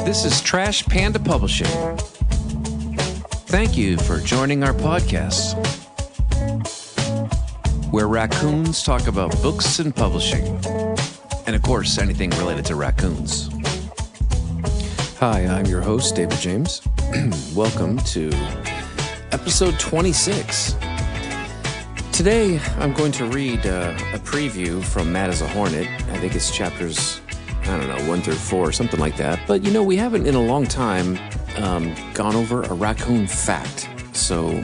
This is Trash Panda Publishing. Thank you for joining our podcast, where raccoons talk about books and publishing, and of course, anything related to raccoons. Hi, I'm your host, David James. Welcome to episode 26. Today, I'm going to read a preview from Mad as a Hornet. I think it's chapters 1 through 4, something like that. But we haven't in a long time gone over a raccoon fact. So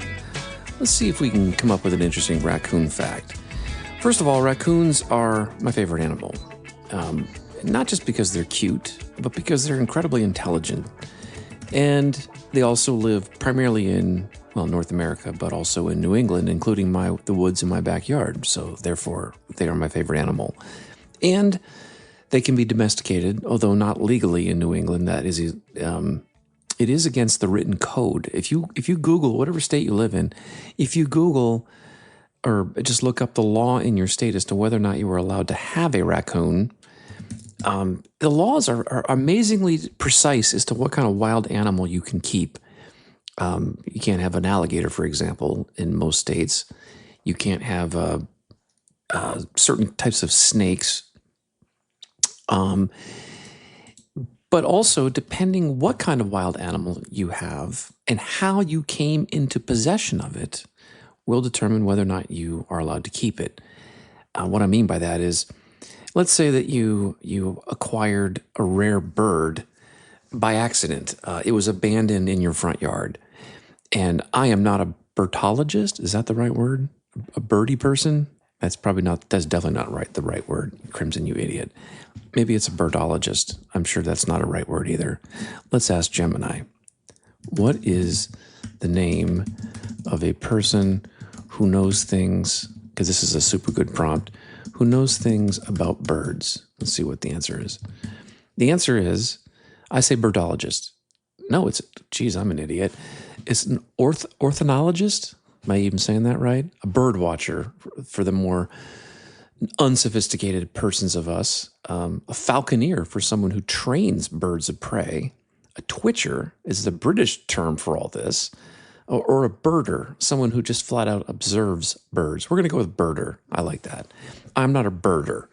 let's see if we can come up with an interesting raccoon fact. First of all, raccoons are my favorite animal. Not just because they're cute, but because they're incredibly intelligent. And they also live primarily in, North America, but also in New England, including the woods in my backyard. So therefore, they are my favorite animal. And they can be domesticated, although not legally in New England. That is, it is against the written code. If you Google whatever state you live in, if you Google or just look up the law in your state as to whether or not you are allowed to have a raccoon, the laws are amazingly precise as to what kind of wild animal you can keep. You can't have an alligator, for example, in most states. You can't have certain types of snakes. But also, depending what kind of wild animal you have and how you came into possession of it will determine whether or not you are allowed to keep it. What I mean by that is, let's say that you acquired a rare bird by accident. It was abandoned in your front yard. And I am not a birdologist. Is that the right word? A birdie person? That's definitely not the right word. Crimson, you idiot. Maybe it's a birdologist. I'm sure that's not a right word either. Let's ask Gemini. What is the name of a person who knows things, because this is a super good prompt, who knows things about birds? Let's see what the answer is. The answer is, I say birdologist. No, I'm an idiot. It's an ornithologist. Am I even saying that right? A bird watcher for the more unsophisticated persons of us. A falconer for someone who trains birds of prey. A twitcher is the British term for all this. Or a birder, someone who just flat out observes birds. We're going to go with birder. I like that. I'm not a birder.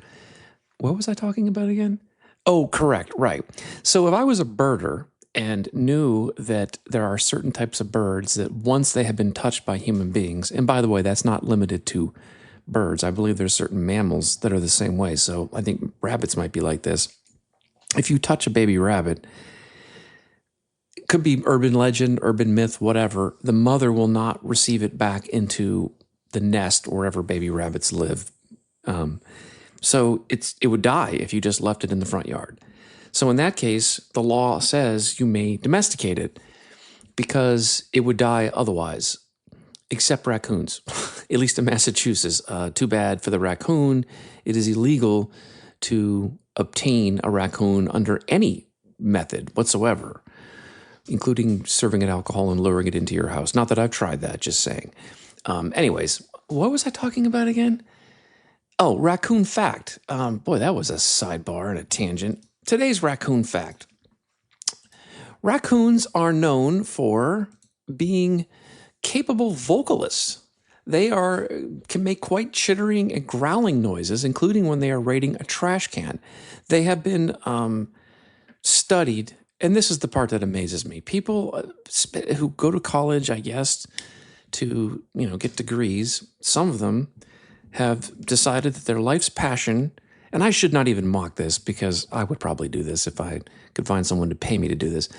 What was I talking about again? Oh, correct. Right. So if I was a birder and knew that there are certain types of birds that once they have been touched by human beings, and by the way, that's not limited to birds. I believe there's certain mammals that are the same way. So I think rabbits might be like this. If you touch a baby rabbit, it could be urban legend, urban myth, whatever, the mother will not receive it back into the nest wherever baby rabbits live. So it would die if you just left it in the front yard. So in that case, the law says you may domesticate it because it would die otherwise, except raccoons, at least in Massachusetts. Too bad for the raccoon. It is illegal to obtain a raccoon under any method whatsoever, including serving it alcohol and luring it into your house. Not that I've tried that, just saying. Anyways, what was I talking about again? Oh, raccoon fact. Boy, that was a sidebar and a tangent. Today's raccoon fact. Raccoons are known for being capable vocalists. They can make quite chittering and growling noises, including when they are raiding a trash can. They have been studied, and this is the part that amazes me. People who go to college, I guess, to get degrees, some of them have decided that their life's passion, and I should not even mock this because I would probably do this if I could find someone to pay me to do this.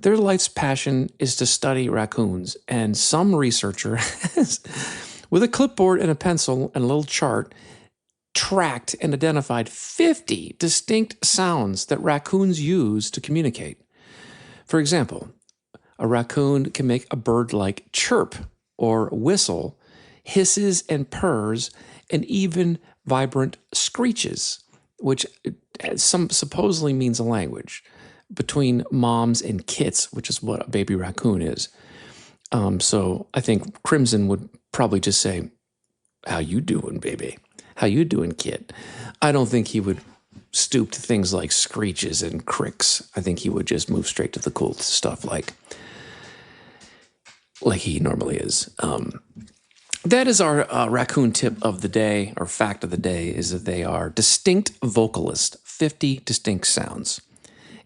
Their life's passion is to study raccoons, and some researcher has, with a clipboard and a pencil and a little chart, tracked and identified 50 distinct sounds that raccoons use to communicate. For example, a raccoon can make a bird-like chirp or whistle, hisses and purrs, and even vibrant screeches, which some supposedly means a language between moms and kits, which is what a baby raccoon is. So I think Crimson would probably just say, "How you doing, baby? How you doing, kid?" I don't think he would stoop to things like screeches and cricks. I think he would just move straight to the cool stuff like he normally is. That is our raccoon tip of the day, or fact of the day, is that they are distinct vocalists, 50 distinct sounds.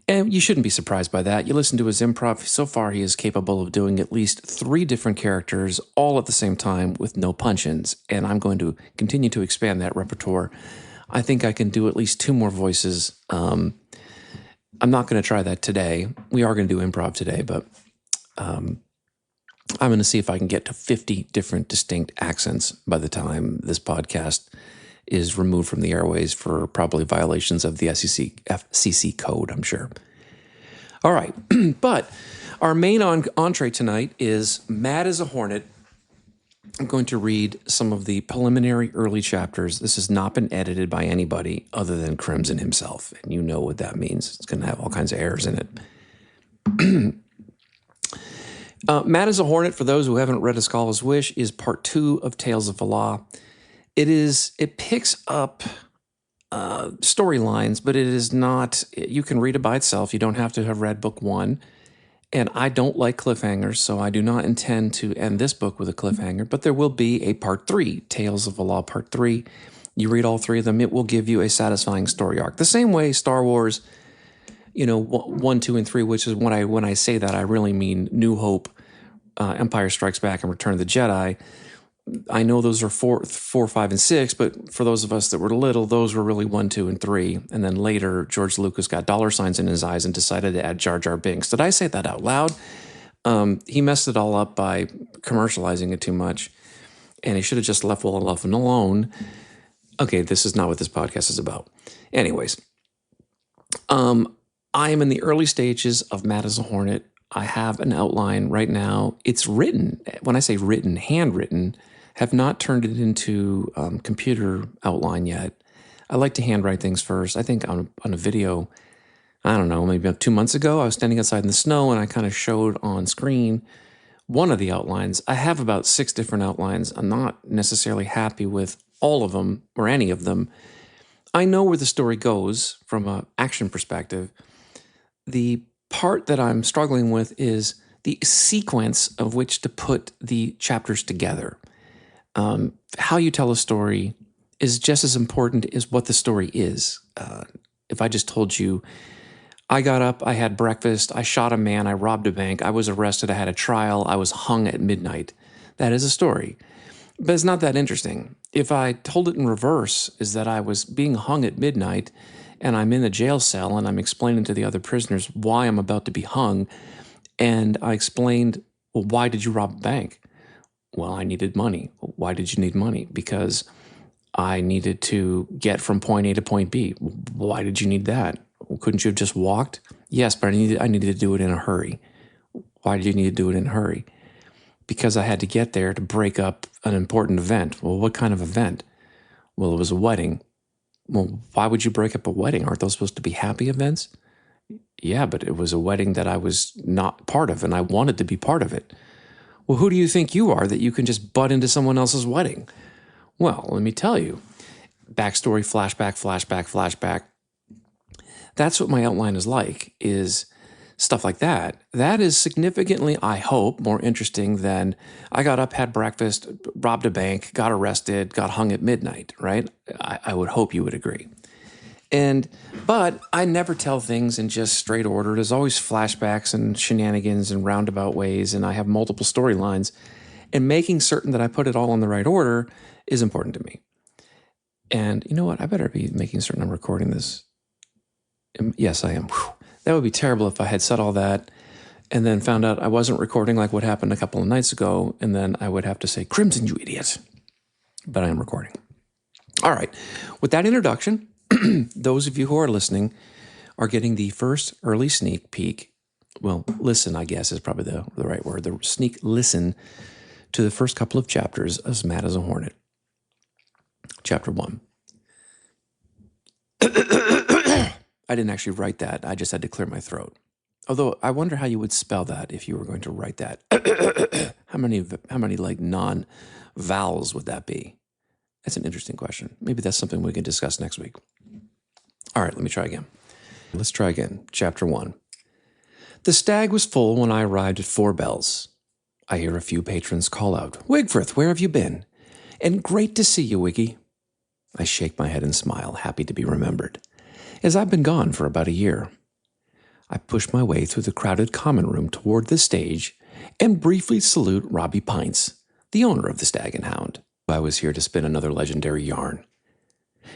And you shouldn't be surprised by that. You listen to his improv. So far, he is capable of doing at least 3 different characters all at the same time with no punch-ins. And I'm going to continue to expand that repertoire. I think I can do at least 2 more voices. I'm not going to try that today. We are going to do improv today, but I'm going to see if I can get to 50 different distinct accents by the time this podcast is removed from the airways for probably violations of the FCC code, I'm sure. All right. But our main entree tonight is Mad as a Hornet. I'm going to read some of the preliminary early chapters. This has not been edited by anybody other than Crimson himself. And you know what that means. It's going to have all kinds of errors in it. Mad as a Hornet, for those who haven't read A Scholar's Wish, is part 2 of Tales of Valah. It picks up storylines, but it is not, you can read it by itself. You don't have to have read book 1. And I don't like cliffhangers, so I do not intend to end this book with a cliffhanger, but there will be a part 3, Tales of Valah part 3. You read all 3 of them, it will give you a satisfying story arc. The same way Star Wars, 1, 2, and 3, which is when I say that, I really mean New Hope, Empire Strikes Back, and Return of the Jedi. I know those are 4, 5, and 6, but for those of us that were little, those were really 1, 2, and 3. And then later, George Lucas got dollar signs in his eyes and decided to add Jar Jar Binks. Did I say that out loud? He messed it all up by commercializing it too much, and he should have just left Will Luffin alone. Okay, this is not what this podcast is about. Anyways, I am in the early stages of Mad as a Hornet. I have an outline right now. It's written. When I say written, handwritten, have not turned it into computer outline yet. I like to handwrite things first. I think on a video, I don't know, maybe about 2 months ago, I was standing outside in the snow and I kind of showed on screen one of the outlines. I have about 6 different outlines. I'm not necessarily happy with all of them or any of them. I know where the story goes from an action perspective. The part that I'm struggling with is the sequence of which to put the chapters together. How you tell a story is just as important as what the story is. If I just told you, I got up, I had breakfast, I shot a man, I robbed a bank, I was arrested, I had a trial, I was hung at midnight. That is a story. But it's not that interesting. If I told it in reverse, is that I was being hung at midnight and I'm in a jail cell and I'm explaining to the other prisoners why I'm about to be hung, and I explained, well, why did you rob a bank? Well, I needed money. Why did you need money? Because I needed to get from point A to point B. Why did you need that? Well, couldn't you have just walked? Yes, but I needed to do it in a hurry. Why did you need to do it in a hurry? Because I had to get there to break up an important event. Well, what kind of event? Well, it was a wedding. Well, why would you break up a wedding? Aren't those supposed to be happy events? Yeah, but it was a wedding that I was not part of, and I wanted to be part of it. Well, who do you think you are that you can just butt into someone else's wedding? Well, let me tell you. Backstory, flashback, flashback, flashback. That's what my outline is like, is stuff like that. That is significantly, I hope, more interesting than I got up, had breakfast, robbed a bank, got arrested, got hung at midnight, right? I would hope you would agree. But I never tell things in just straight order. There's always flashbacks and shenanigans and roundabout ways, and I have multiple storylines. And making certain that I put it all in the right order is important to me. And you know what? I better be making certain I'm recording this. Yes, I am. Whew. That would be terrible if I had said all that and then found out I wasn't recording, like what happened a couple of nights ago, and then I would have to say, Crimson, you idiot. But I am recording. All right. With that introduction, those of you who are listening are getting the first early sneak peek. Well, listen, I guess, is probably the right word. The sneak listen to the first couple of chapters of Mad as a Hornet. Chapter 1. I didn't actually write that. I just had to clear my throat. Although I wonder how you would spell that if you were going to write that. How many like non-vowels would that be? That's an interesting question. Maybe that's something we can discuss next week. All right, let me try again. Let's try again. Chapter 1. The stag was full when I arrived at 4 bells. I hear a few patrons call out, "Wigforth, where have you been?" And "Great to see you, Wiggy." I shake my head and smile, happy to be remembered, as I've been gone for about a year. I push my way through the crowded common room toward the stage and briefly salute Robbie Pints, the owner of the Stag and Hound. I was here to spin another legendary yarn.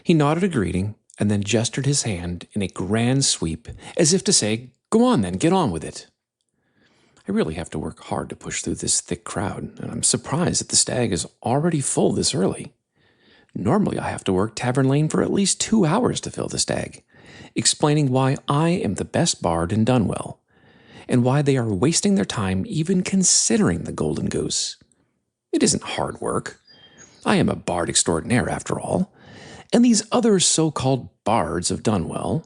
He nodded a greeting and then gestured his hand in a grand sweep as if to say, "Go on then, get on with it." I really have to work hard to push through this thick crowd, and I'm surprised that the Stag is already full this early. Normally I have to work Tavern Lane for at least 2 hours to fill the Stag, explaining why I am the best bard in Dunwell, and why they are wasting their time even considering the Golden Goose. It isn't hard work. I am a bard extraordinaire after all, and these other so-called bards of Dunwell,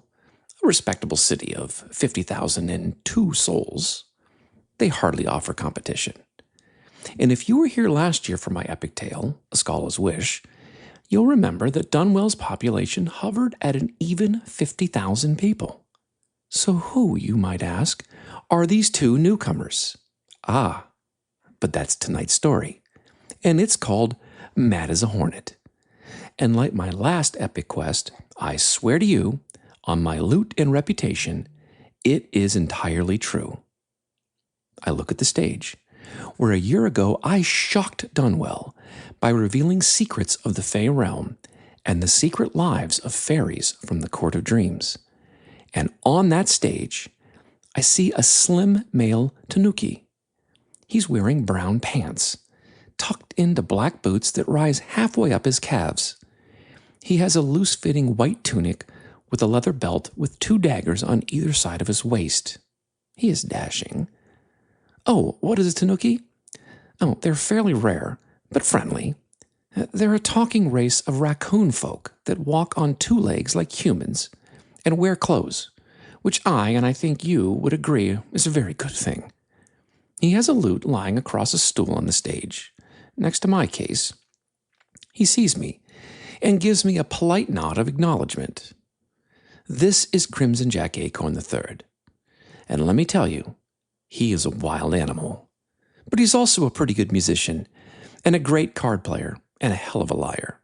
a respectable city of 50,002 souls, they hardly offer competition. And if you were here last year for my epic tale, A Scala's Wish, you'll remember that Dunwell's population hovered at an even 50,000 people. So who, you might ask, are these 2 newcomers? Ah, but that's tonight's story, and it's called Mad as a Hornet. And like my last epic quest, I swear to you, on my loot and reputation, it is entirely true. I look at the stage, where a year ago I shocked Dunwell by revealing secrets of the Fey realm and the secret lives of fairies from the Court of Dreams. And on that stage, I see a slim male tanuki. He's wearing brown pants, tucked into black boots that rise halfway up his calves. He has a loose-fitting white tunic with a leather belt with 2 daggers on either side of his waist. He is dashing. Oh, what is a tanuki? Oh, they're fairly rare, but friendly. They're a talking race of raccoon folk that walk on 2 legs like humans and wear clothes, which I, and I think you, would agree is a very good thing. He has a lute lying across a stool on the stage, next to my case. He sees me and gives me a polite nod of acknowledgement. This is Crimson Jack Acorn III, and let me tell you, he is a wild animal. But he's also a pretty good musician, and a great card player, and a hell of a liar.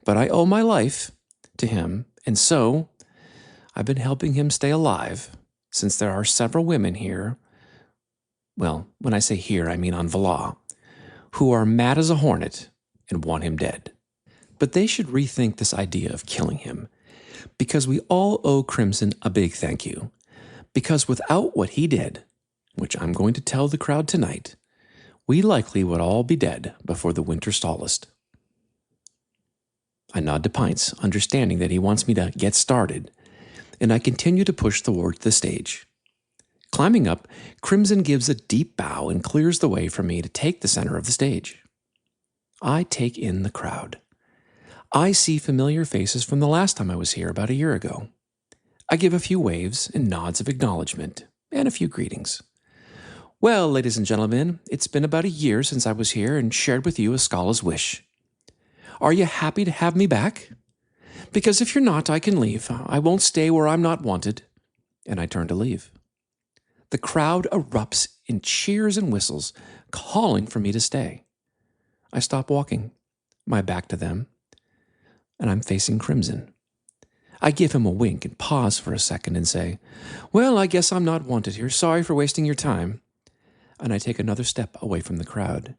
But I owe my life to him, and so I've been helping him stay alive, since there are several women here, well, when I say here, I mean on Valar, who are mad as a hornet and want him dead. But they should rethink this idea of killing him, because we all owe Crimson a big thank you. Because without what he did, which I'm going to tell the crowd tonight, we likely would all be dead before the winter solaced. I nod to Pints, understanding that he wants me to get started, and I continue to push towards the stage. Climbing up, Crimson gives a deep bow and clears the way for me to take the center of the stage. I take in the crowd. I see familiar faces from the last time I was here about a year ago. I give a few waves and nods of acknowledgement and a few greetings. Well, ladies and gentlemen, it's been about a year since I was here and shared with you A Scala's Wish. Are you happy to have me back? Because if you're not, I can leave. I won't stay where I'm not wanted. And I turn to leave. The crowd erupts in cheers and whistles, calling for me to stay. I stop walking, my back to them, and I'm facing Crimson. I give him a wink and pause for a second and say, "Well, I guess I'm not wanted here. Sorry for wasting your time." And I take another step away from the crowd.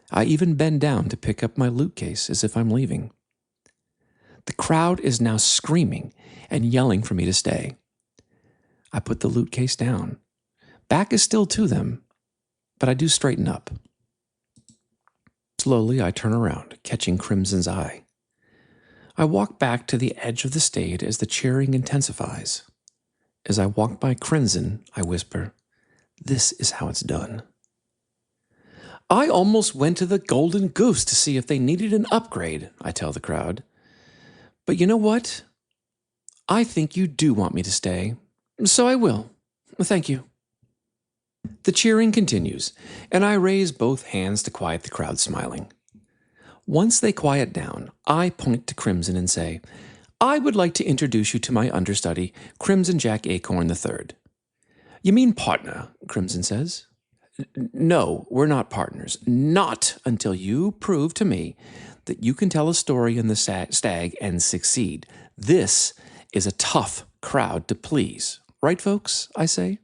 I even bend down to pick up my loot case as if I'm leaving. The crowd is now screaming and yelling for me to stay. I put the loot case down. Back is still to them, but I do straighten up. Slowly, I turn around, catching Crimson's eye. I walk back to the edge of the stage as the cheering intensifies. As I walk by Crimson, I whisper, "This is how it's done." I almost went to the Golden Goose to see if they needed an upgrade, I tell the crowd. But you know what? I think you do want me to stay, so I will. Thank you. The cheering continues, and I raise both hands to quiet the crowd smiling. Once they quiet down, I point to Crimson and say, I would like to introduce you to my understudy, Crimson Jack Acorn III. You mean partner, Crimson says. No, we're not partners. Not until you prove to me that you can tell a story in the stag and succeed. This is a tough crowd to please. Right, folks, I say,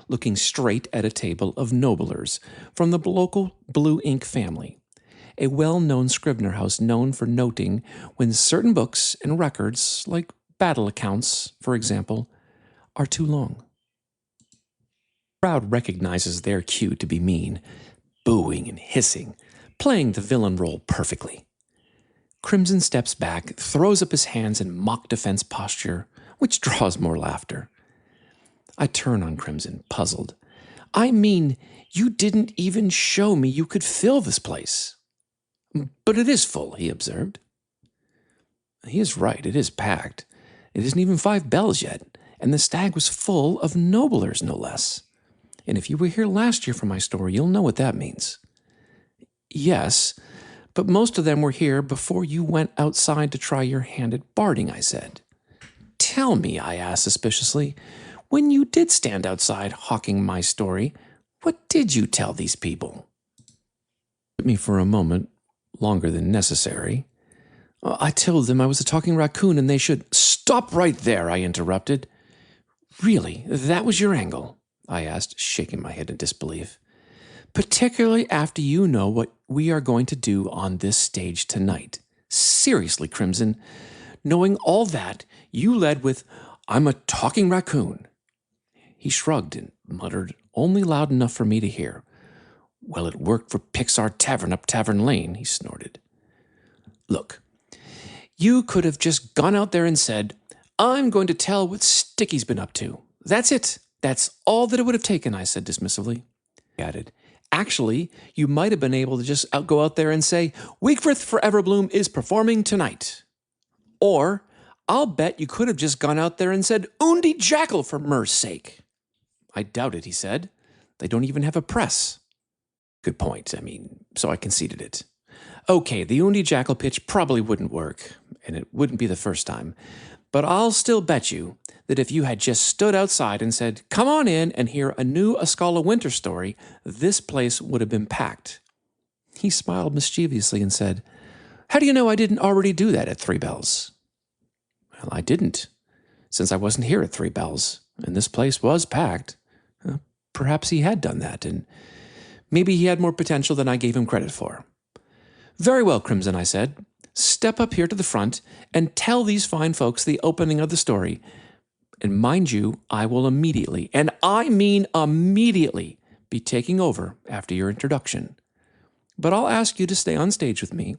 looking straight at a table of noblers from the local Blue Ink family, a well-known Scribner house known for noting when certain books and records, like battle accounts, for example, are too long. The crowd recognizes their cue to be mean, booing and hissing, playing the villain role perfectly. Crimson steps back, throws up his hands in mock defense posture, which draws more laughter. I turn on Crimson, puzzled. I mean, you didn't even show me you could fill this place. But it is full, he observed. He is right, it is packed. It isn't even 5 bells yet, and the stag was full of noblers, no less. And if you were here last year for my story, you'll know what that means. Yes, but most of them were here before you went outside to try your hand at barding, I said. Tell me, I asked suspiciously, when you did stand outside hawking my story, what did you tell these people? It took me for a moment, longer than necessary. I told them I was a talking raccoon and they should— Stop right there, I interrupted. Really, that was your angle? I asked, shaking my head in disbelief. Particularly after you know what we are going to do on this stage tonight. Seriously, Crimson, knowing all that, you led with, I'm a talking raccoon. He shrugged and muttered, only loud enough for me to hear. Well, it worked for Pixar Tavern up Tavern Lane, he snorted. Look, you could have just gone out there and said, I'm going to tell what Sticky's been up to. That's it. That's all that it would have taken, I said dismissively. He added, actually, you might have been able to just go out there and say, Weakfirth Foreverbloom is performing tonight. Or, I'll bet you could have just gone out there and said, Undi Jackal for Mer's sake. I doubt it, he said. They don't even have a press. Good point, so I conceded it. Okay, the Undi Jackal pitch probably wouldn't work, and it wouldn't be the first time. But I'll still bet you that if you had just stood outside and said, come on in and hear a new Ascala Winter story, this place would have been packed. He smiled mischievously and said, how do you know I didn't already do that at 3 bells? Well, I didn't, since I wasn't here at 3 bells, and this place was packed. Perhaps he had done that, and maybe he had more potential than I gave him credit for. Very well, Crimson, I said. Step up here to the front and tell these fine folks the opening of the story. And mind you, I will immediately, and I mean immediately, be taking over after your introduction. But I'll ask you to stay on stage with me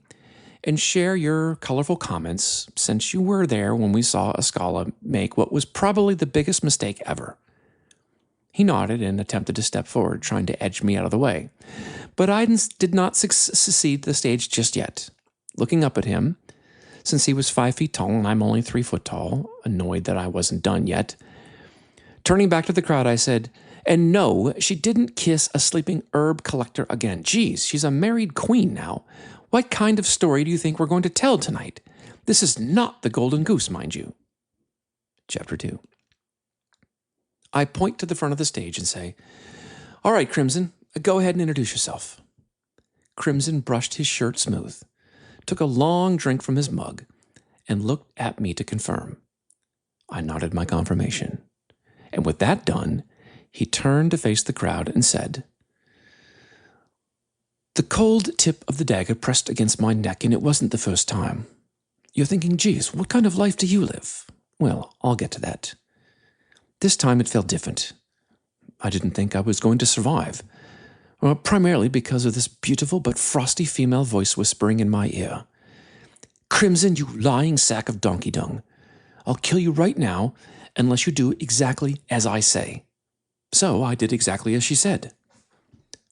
and share your colorful comments, since you were there when we saw Ascala make what was probably the biggest mistake ever. He nodded and attempted to step forward, trying to edge me out of the way. But I did not succeed the stage just yet. Looking up at him, since he was 5 feet tall and I'm only 3 foot tall, annoyed that I wasn't done yet. Turning back to the crowd, I said, and no, she didn't kiss a sleeping herb collector again. Geez, she's a married queen now. What kind of story do you think we're going to tell tonight? This is not the Golden Goose, mind you. Chapter 2. I point to the front of the stage and say, all right, Crimson, go ahead and introduce yourself. Crimson brushed his shirt smooth, took a long drink from his mug, and looked at me to confirm. I nodded my confirmation. And with that done, he turned to face the crowd and said, the cold tip of the dagger pressed against my neck, and it wasn't the first time. You're thinking, geez, what kind of life do you live? Well, I'll get to that. This time it felt different. I didn't think I was going to survive. Well, primarily because of this beautiful but frosty female voice whispering in my ear. Crimson, you lying sack of donkey dung. I'll kill you right now unless you do exactly as I say. So I did exactly as she said.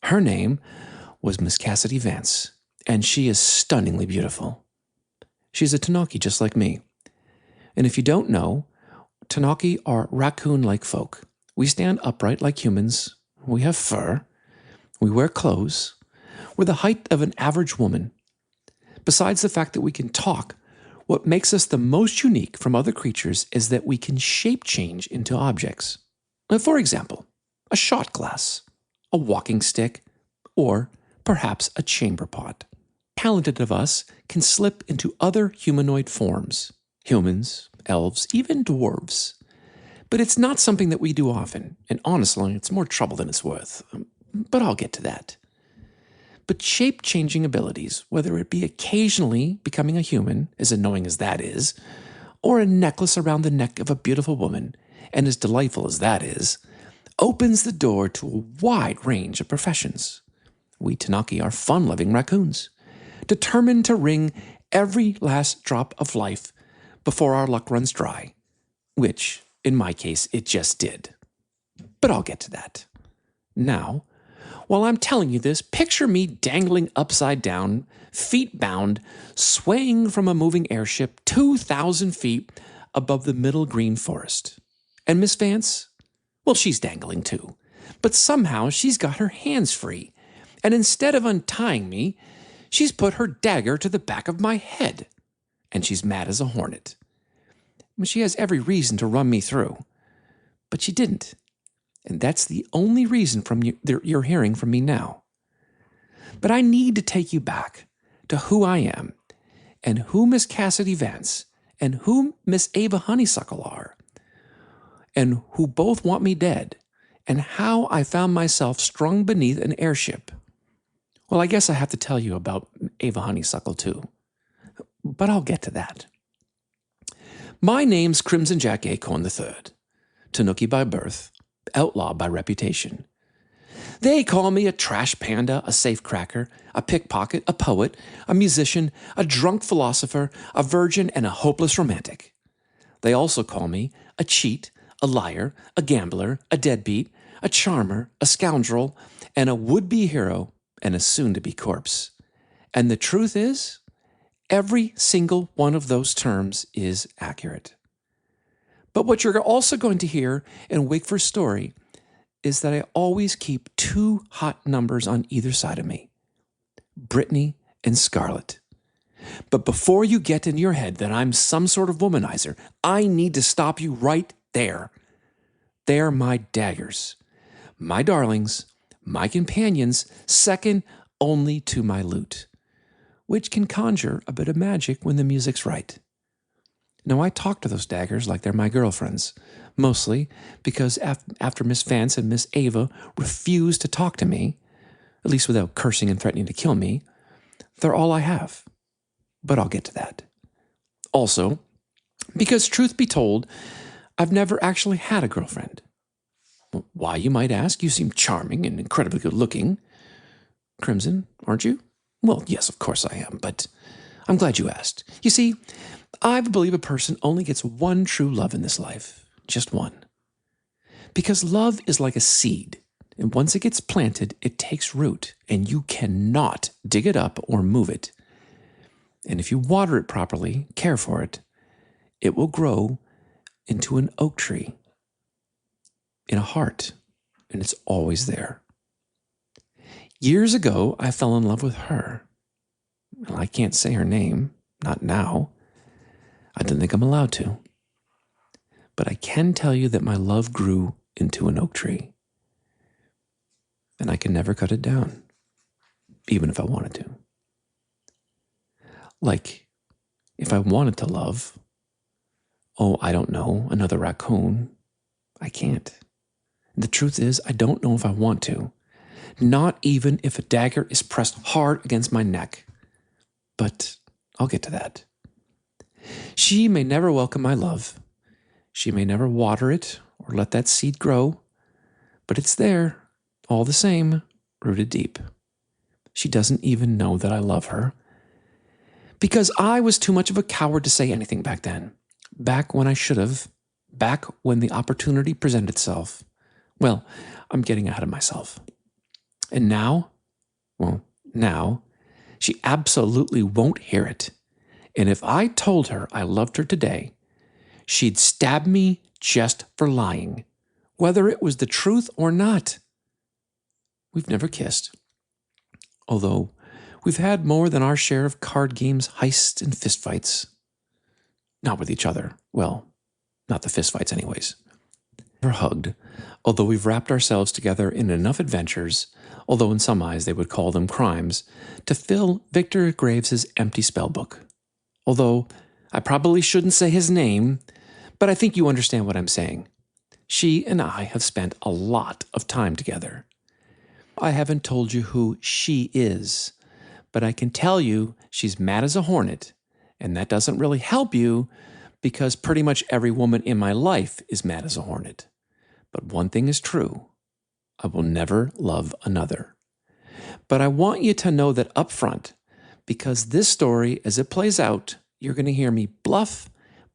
Her name was Miss Cassidy Vance, and she is stunningly beautiful. She's a Tanaki just like me. And if you don't know, Tanaki are raccoon-like folk. We stand upright like humans. We have fur. We wear clothes. We're the height of an average woman. Besides the fact that we can talk, What makes us the most unique from other creatures is that we can shape change into objects. For example, a shot glass, a walking stick, or perhaps a chamber pot. Talented of us can slip into other humanoid forms, humans, elves, even dwarves. But it's not something that we do often, and honestly, it's more trouble than it's worth. But I'll get to that. But shape-changing abilities, whether it be occasionally becoming a human, as annoying as that is, or a necklace around the neck of a beautiful woman, and as delightful as that is, opens the door to a wide range of professions. We Tanaki are fun-loving raccoons, determined to wring every last drop of life before our luck runs dry, which, in my case, it just did. But I'll get to that. Now, while I'm telling you this, picture me dangling upside down, feet bound, swaying from a moving airship 2,000 feet above the middle green forest. And Miss Vance? Well, she's dangling too. But somehow she's got her hands free, and instead of untying me, she's put her dagger to the back of my head. And she's mad as a hornet. She has every reason to run me through. But she didn't. And that's the only reason you're hearing from me now. But I need to take you back to who I am, and who Miss Cassidy Vance and who Miss Ava Honeysuckle are, and who both want me dead, and how I found myself strung beneath an airship. Well, I guess I have to tell you about Ava Honeysuckle too. But I'll get to that. My name's Crimson Jack Acorn III, Tanuki by birth, outlaw by reputation. They call me a trash panda, a safecracker, a pickpocket, a poet, a musician, a drunk philosopher, a virgin, and a hopeless romantic. They also call me a cheat, a liar, a gambler, a deadbeat, a charmer, a scoundrel, and a would-be hero, and a soon-to-be corpse. And the truth is, every single one of those terms is accurate. But what you're also going to hear in Wakeford's story is that I always keep two hot numbers on either side of me, Brittany and Scarlet. But before you get in your head that I'm some sort of womanizer, I need to stop you right there. They're my daggers, my darlings, my companions, second only to my lute, which can conjure a bit of magic when the music's right. Now, I talk to those daggers like they're my girlfriends, mostly because after Miss Vance and Miss Ava refuse to talk to me, at least without cursing and threatening to kill me, they're all I have. But I'll get to that. Also, because truth be told, I've never actually had a girlfriend. Why, you might ask? You seem charming and incredibly good looking. Crimson, aren't you? Well, yes, of course I am, but I'm glad you asked. You see, I believe a person only gets one true love in this life, just one. Because love is like a seed, and once it gets planted, it takes root, and you cannot dig it up or move it. And if you water it properly, care for it, it will grow into an oak tree in a heart, and it's always there. Years ago, I fell in love with her. Well, I can't say her name, not now. I don't think I'm allowed to. But I can tell you that my love grew into an oak tree. And I can never cut it down, even if I wanted to. Like, if I wanted to love, I don't know, another raccoon, I can't. The truth is, I don't know if I want to. Not even if a dagger is pressed hard against my neck. But I'll get to that. She may never welcome my love. She may never water it or let that seed grow. But it's there, all the same, rooted deep. She doesn't even know that I love her. Because I was too much of a coward to say anything back then. Back when I should have. Back when the opportunity presented itself. Well, I'm getting ahead of myself. And now, she absolutely won't hear it. And if I told her I loved her today, she'd stab me just for lying, whether it was the truth or not. We've never kissed, although we've had more than our share of card games, heists, and fistfights. Not with each other. Well, not the fistfights anyways. Never hugged, although we've wrapped ourselves together in enough adventures, although in some eyes they would call them crimes, to fill Victor Graves' empty spellbook. Although I probably shouldn't say his name, but I think you understand what I'm saying. She and I have spent a lot of time together. I haven't told you who she is, but I can tell you she's mad as a hornet, and that doesn't really help you because pretty much every woman in my life is mad as a hornet. But one thing is true. I will never love another. But I want you to know that up front, because this story, as it plays out, you're going to hear me bluff,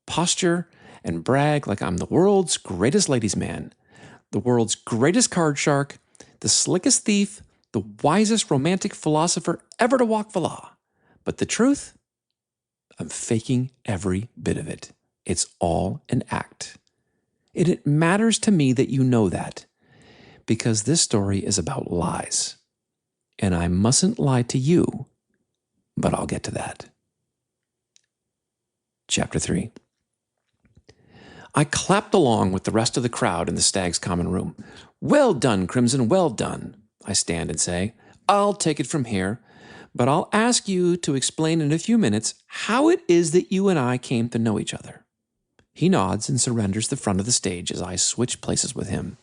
posture, and brag like I'm the world's greatest ladies' man, the world's greatest card shark, the slickest thief, the wisest romantic philosopher ever to walk the law. But the truth? I'm faking every bit of it. It's all an act. And it matters to me that you know that, because this story is about lies. And I mustn't lie to you, but I'll get to that. Chapter 3. I clapped along with the rest of the crowd in the Stag's common room. Well done, Crimson, well done, I stand and say. I'll take it from here, but I'll ask you to explain in a few minutes how it is that you and I came to know each other. He nods and surrenders the front of the stage as I switch places with him.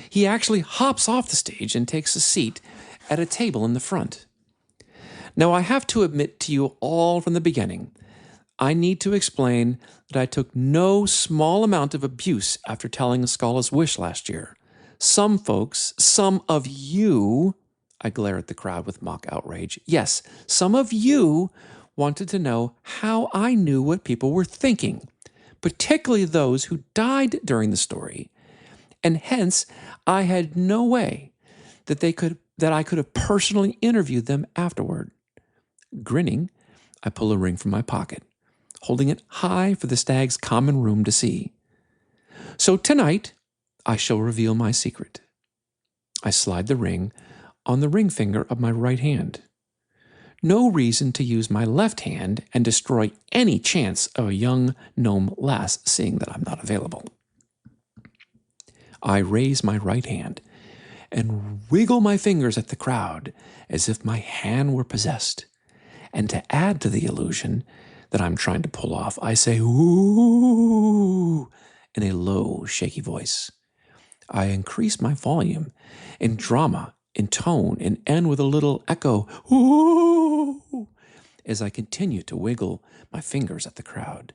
He actually hops off the stage and takes a seat at a table in the front. Now, I have to admit to you all from the beginning, I need to explain that I took no small amount of abuse after telling Scala's wish last year. Some folks, some of you, I glare at the crowd with mock outrage. Yes, some of you wanted to know how I knew what people were thinking, particularly those who died during the story, and hence I had no way that I could have personally interviewed them afterward. Grinning, I pull a ring from my pocket, holding it high for the Stag's common room to see. So tonight, I shall reveal my secret. I slide the ring on the ring finger of my right hand. No reason to use my left hand and destroy any chance of a young gnome lass seeing that I'm not available. I raise my right hand and wiggle my fingers at the crowd as if my hand were possessed. And to add to the illusion that I'm trying to pull off, I say, ooh, in a low, shaky voice. I increase my volume in drama, in tone, and end with a little echo, ooh, as I continue to wiggle my fingers at the crowd.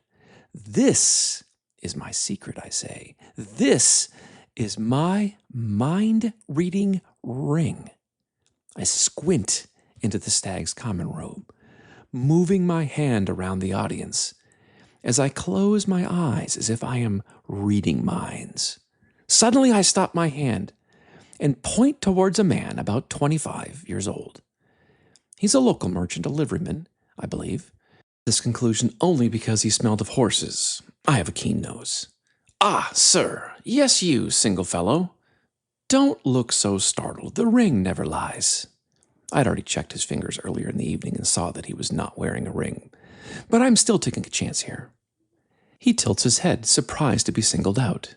This is my secret, I say. This is my mind-reading ring. I squint into the Stag's common robe, moving my hand around the audience as I close my eyes as if I am reading minds. Suddenly I stop my hand and point towards a man about 25 years old. He's a local merchant, a liveryman, I believe. This conclusion only because he smelled of horses. I have a keen nose. Ah, sir, yes you, single fellow. Don't look so startled. The ring never lies. I'd already checked his fingers earlier in the evening and saw that he was not wearing a ring. But I'm still taking a chance here. He tilts his head, surprised to be singled out.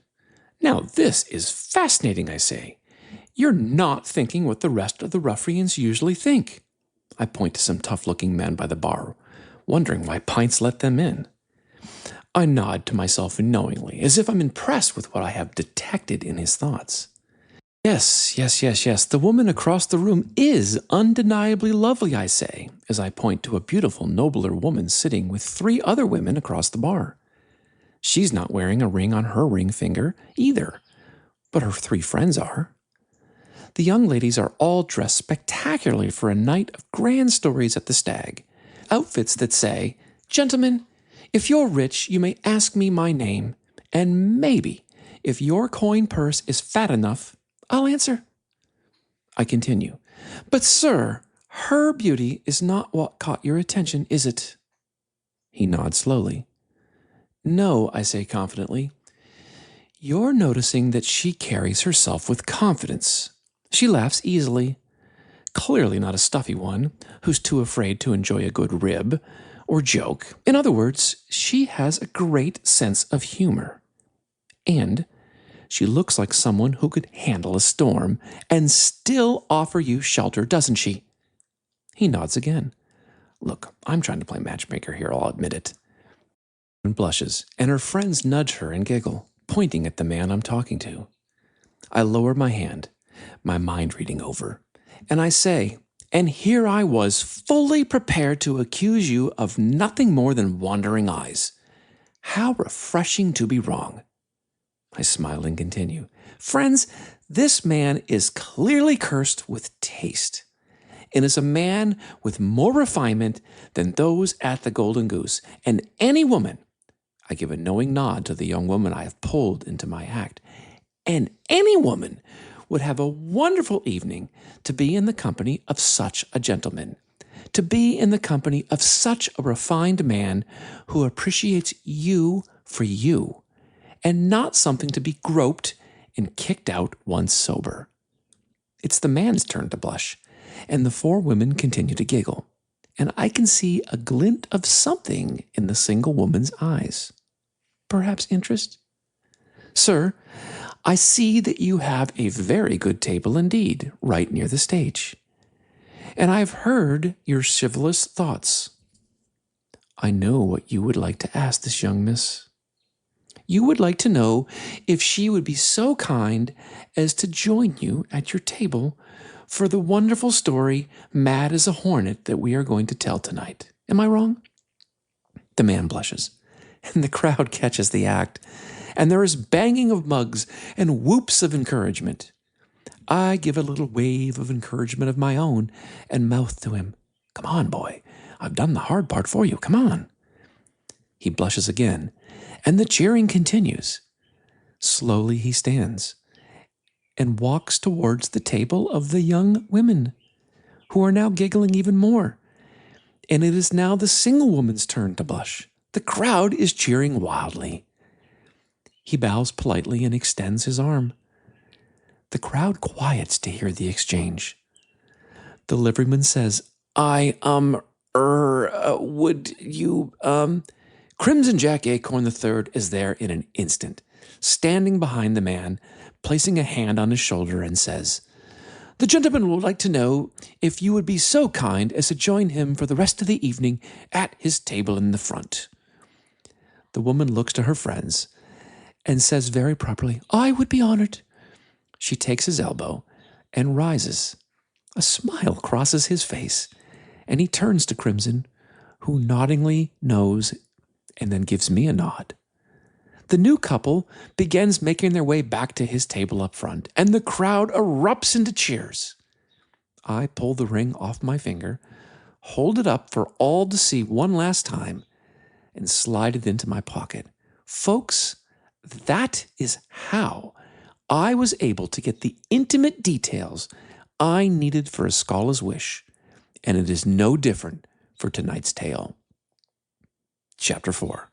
Now this is fascinating, I say. You're not thinking what the rest of the ruffians usually think. I point to some tough-looking men by the bar, wondering why Pints let them in. I nod to myself knowingly, as if I'm impressed with what I have detected in his thoughts. Yes. The woman across the room is undeniably lovely, I say, as I point to a beautiful, nobler woman sitting with 3 other women across the bar. She's not wearing a ring on her ring finger either, but her 3 friends are. The young ladies are all dressed spectacularly for a night of grand stories at the Stag. Outfits that say, "Gentlemen, if you're rich, you may ask me my name, and maybe, if your coin purse is fat enough, I'll answer." I continue. But sir, her beauty is not what caught your attention, is it? He nods slowly. No, I say confidently. You're noticing that she carries herself with confidence. She laughs easily. Clearly not a stuffy one, who's too afraid to enjoy a good rib, or joke. In other words, she has a great sense of humor. And she looks like someone who could handle a storm and still offer you shelter, doesn't she? He nods again. Look, I'm trying to play matchmaker here, I'll admit it. And blushes, and her friends nudge her and giggle, pointing at the man I'm talking to. I lower my hand, my mind reading over, and I say, and here I was fully prepared to accuse you of nothing more than wandering eyes. How refreshing to be wrong. I smile and continue. Friends, this man is clearly cursed with taste, and is a man with more refinement than those at the Golden Goose. And any woman, I give a knowing nod to the young woman I have pulled into my act, and any woman would have a wonderful evening to be in the company of such a gentleman, to be in the company of such a refined man who appreciates you for you, and not something to be groped and kicked out once sober. It's the man's turn to blush, and the four women continue to giggle, and I can see a glint of something in the single woman's eyes. Perhaps interest? Sir, I see that you have a very good table indeed, right near the stage. And I have heard your chivalrous thoughts. I know what you would like to ask this young miss. You would like to know if she would be so kind as to join you at your table for the wonderful story, Mad as a Hornet, that we are going to tell tonight. Am I wrong? The man blushes, and the crowd catches the act, and there is banging of mugs and whoops of encouragement. I give a little wave of encouragement of my own and mouth to him, Come on, boy, I've done the hard part for you, come on. He blushes again, and the cheering continues. Slowly he stands and walks towards the table of the young women, who are now giggling even more. And it is now the single woman's turn to blush. The crowd is cheering wildly. He bows politely and extends his arm. The crowd quiets to hear the exchange. The liveryman says, would you, Crimson Jack Acorn III is there in an instant, standing behind the man, placing a hand on his shoulder, and says, The gentleman would like to know if you would be so kind as to join him for the rest of the evening at his table in the front. The woman looks to her friends and says very properly, I would be honored. She takes his elbow and rises. A smile crosses his face, and he turns to Crimson, who noddingly knows and then gives me a nod. The new couple begins making their way back to his table up front, and the crowd erupts into cheers. I pull the ring off my finger, hold it up for all to see one last time, and slide it into my pocket. Folks, that is how I was able to get the intimate details I needed for a Scala's wish, and it is no different for tonight's tale. Chapter 4.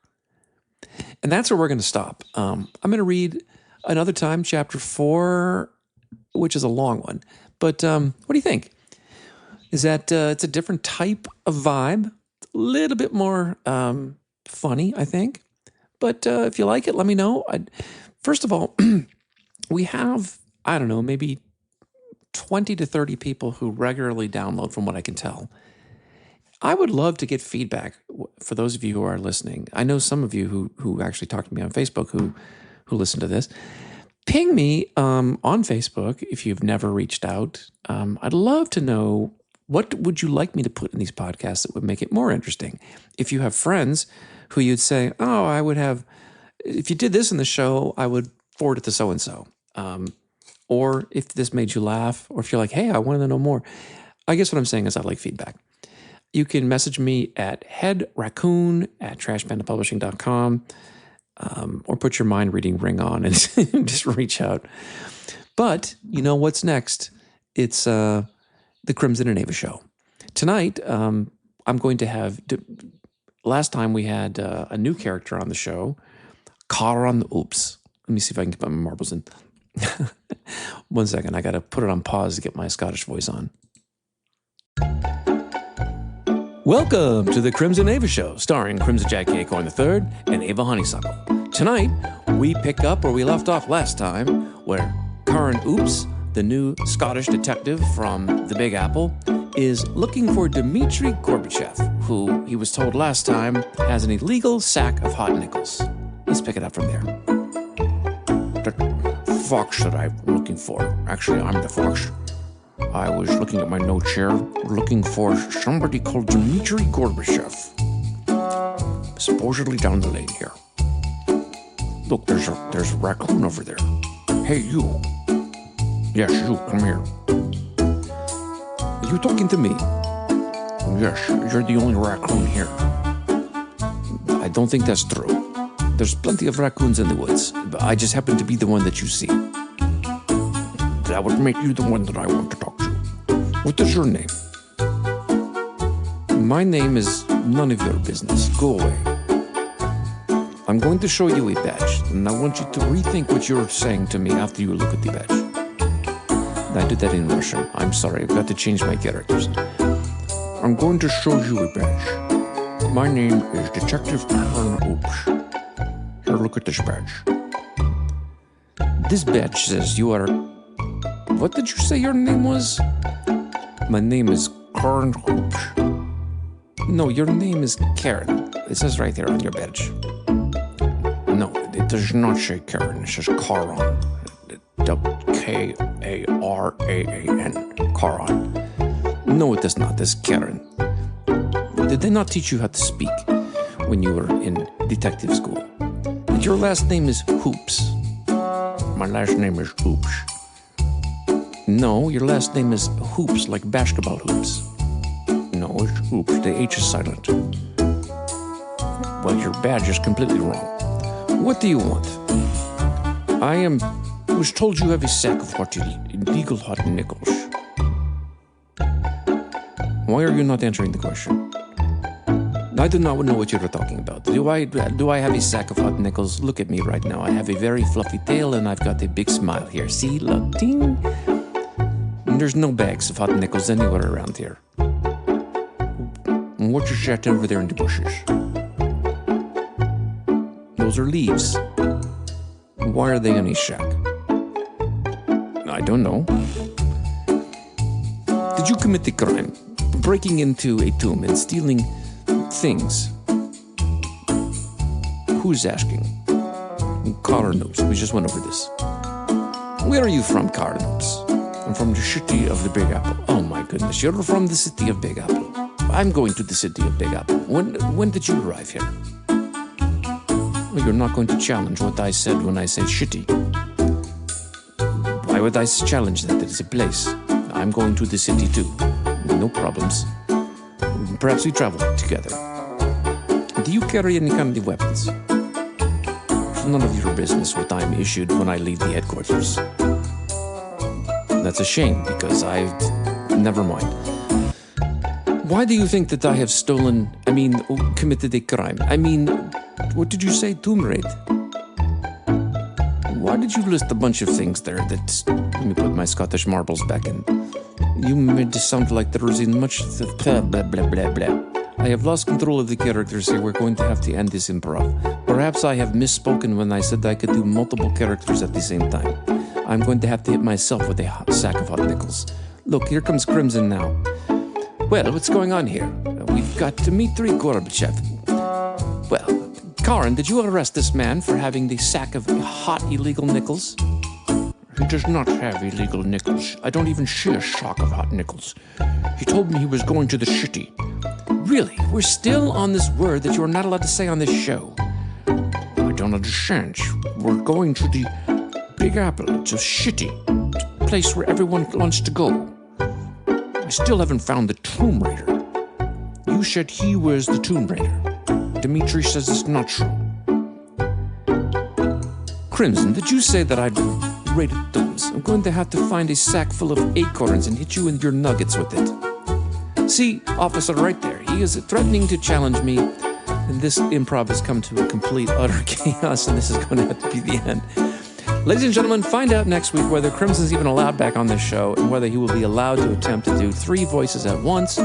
And that's where we're going to stop. I'm going to read another time Chapter 4, which is a long one. But what do you think? Is that it's a different type of vibe, a little bit more funny, I think. But if you like it, let me know. First of all, we have, I don't know, maybe 20 to 30 people who regularly download, from what I can tell. I would love to get feedback for those of you who are listening. I know some of you who actually talk to me on Facebook who listen to this. Ping me on Facebook if you've never reached out. I'd love to know, what would you like me to put in these podcasts that would make it more interesting? If you have friends who you'd say, oh, I would have, if you did this in the show, I would forward it to so-and-so. Or if this made you laugh, or if you're like, hey, I want to know more. I guess what I'm saying is I'd like feedback. You can message me at headraccoon@trashpandapublishing.com, or put your mind reading ring on and just reach out. But you know what's next? It's the Crimson and Ava show. Tonight, I'm going to have, last time we had a new character on the show, Car on the Oops. Let me see if I can get my marbles in. 1 second, I got to put it on pause to get my Scottish voice on. Welcome to the Crimson Ava Show, starring Crimson Jack Acorn III and Ava Honeysuckle. Tonight, we pick up where we left off last time, where Karen Oops, the new Scottish detective from the Big Apple, is looking for Dmitry Gorbachev, who, he was told last time, has an illegal sack of hot nickels. Let's pick it up from there. The fox that I'm looking for. Actually, I'm the fox. I was looking at my notes here, looking for somebody called Dmitry Gorbachev. Supposedly down the lane here. Look, there's a raccoon over there. Hey, you. Yes, you, come here. Are you talking to me? Yes, you're the only raccoon here. I don't think that's true. There's plenty of raccoons in the woods, but I just happen to be the one that you see. That would make you the one that I want to talk to. What is your name? My name is none of your business. Go away. I'm going to show you a badge, and I want you to rethink what you're saying to me after you look at the badge. I did that in Russian. I'm sorry, I've got to change my characters. I'm going to show you a badge. My name is Detective Karen Oops. Here, look at this badge. This badge says you are... What did you say your name was? My name is Karen Oops. No, your name is Karen. It says right there on your badge. No, it does not say Karen. It says Karan. K-A-R-A-A-N. Karan. No, it does not. It's Karen. Did they not teach you how to speak when you were in detective school? And your last name is Hoops. My last name is Hoops. No, your last name is Hoops, like basketball hoops. No, it's Hoops. The H is silent. Well, your badge is completely wrong. What do you want? I was told you have a sack of illegal hot nickels. Why are you not answering the question? I do not know what you're talking about. Do I have a sack of hot nickels? Look at me right now. I have a very fluffy tail and I've got a big smile here. See? Look, ting. And there's no bags of hot nickels anywhere around here. And what is that over there in the bushes? Those are leaves. Why are they in a shack? I don't know. Did you commit the crime? Breaking into a tomb and stealing things? Who's asking? Karen Oops. We just went over this. Where are you from, Karen Oops? I'm from the city of the Big Apple. Oh my goodness, you're from the city of Big Apple. I'm going to the city of Big Apple. When did you arrive here? Well, you're not going to challenge what I said when I say shitty. Why would I challenge that? It's a place. I'm going to the city too. No problems. Perhaps we travel together. Do you carry any kind of weapons? It's none of your business what I'm issued when I leave the headquarters. That's a shame, because never mind. Why do you think that I have committed a crime? What did you say? Tomb raid? Why did you list a bunch of things there that... Let me put my Scottish marbles back in. You made it sound like there was in much... Blah, blah, blah, blah, blah. I have lost control of the characters here. We're going to have to end this improv. Perhaps I have misspoken when I said I could do multiple characters at the same time. I'm going to have to hit myself with a sack of hot nickels. Look, here comes Crimson now. Well, what's going on here? We've got Dmitry Gorbachev. Well, Karen, did you arrest this man for having the sack of hot illegal nickels? He does not have illegal nickels. I don't even see a sack of hot nickels. He told me he was going to the city. Really? We're still on this word that you are not allowed to say on this show. I don't understand. We're going to the Big Apple. It's a shitty place where everyone wants to go. I still haven't found the Tomb Raider. You said he was the Tomb Raider. Dmitry says it's not true. Crimson, did you say that I'd raided tombs? I'm going to have to find a sack full of acorns and hit you in your nuggets with it. See, officer, right there. He is threatening to challenge me, and this improv has come to a complete, utter chaos, and this is going to have to be the end. Ladies and gentlemen, find out next week whether Crimson's even allowed back on this show and whether he will be allowed to attempt to do 3 voices at once.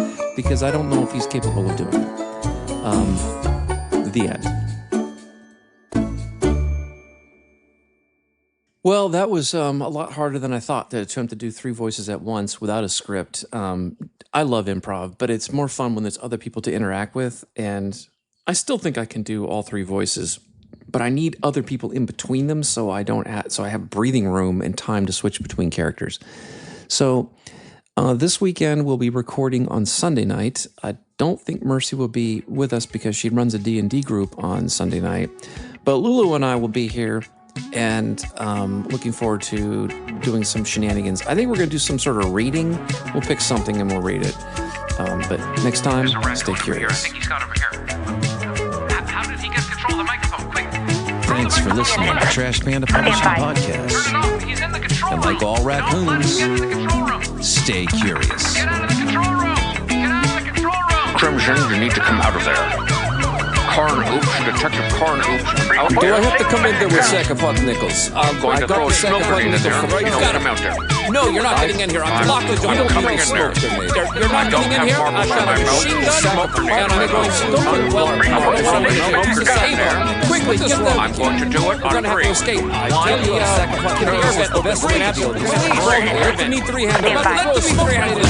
because I don't know if he's capable of doing it. The end. Well, that was a lot harder than I thought, to attempt to do 3 voices at once without a script. I love improv, but it's more fun when there's other people to interact with, and I still think I can do all 3 voices, but I need other people in between them so I have breathing room and time to switch between characters. So this weekend we'll be recording on Sunday night. I don't think Mercy will be with us because she runs a D&D group on Sunday night, but Lulu and I will be here, and looking forward to doing some shenanigans. I think we're going to do some sort of reading. We'll pick something and we'll read it. But next time, stay curious. I think he's got over here. How did he get control of the microphone? Quick. Thanks for listening to Trash Panda Publishing Podcast. Turn it off. He's in the control room. And like all raccoons, Don't let him get in the control room. stay curious. Get out of the control room. Get out of the control room. Crimson, you need to come out of there. Carn Oops, Detective Carn Oops, out Do here. I have to come in there with sack of hot nickels? I'm going to throw a smoke grenade in there. Right, Don't got get him him out there. No, you're not getting in here. I'm locked the door. I'm coming in there. You're not I don't getting in have here. marbles I've got in my a mouth. machine gun. Smoke grenade And in I'm my going mouth. to well, I'm quickly get the. I'm going to do it We're on going to have to 3. escape. Get the air vent. The best way to do it. We need 3 handles. Let them be 3-handed.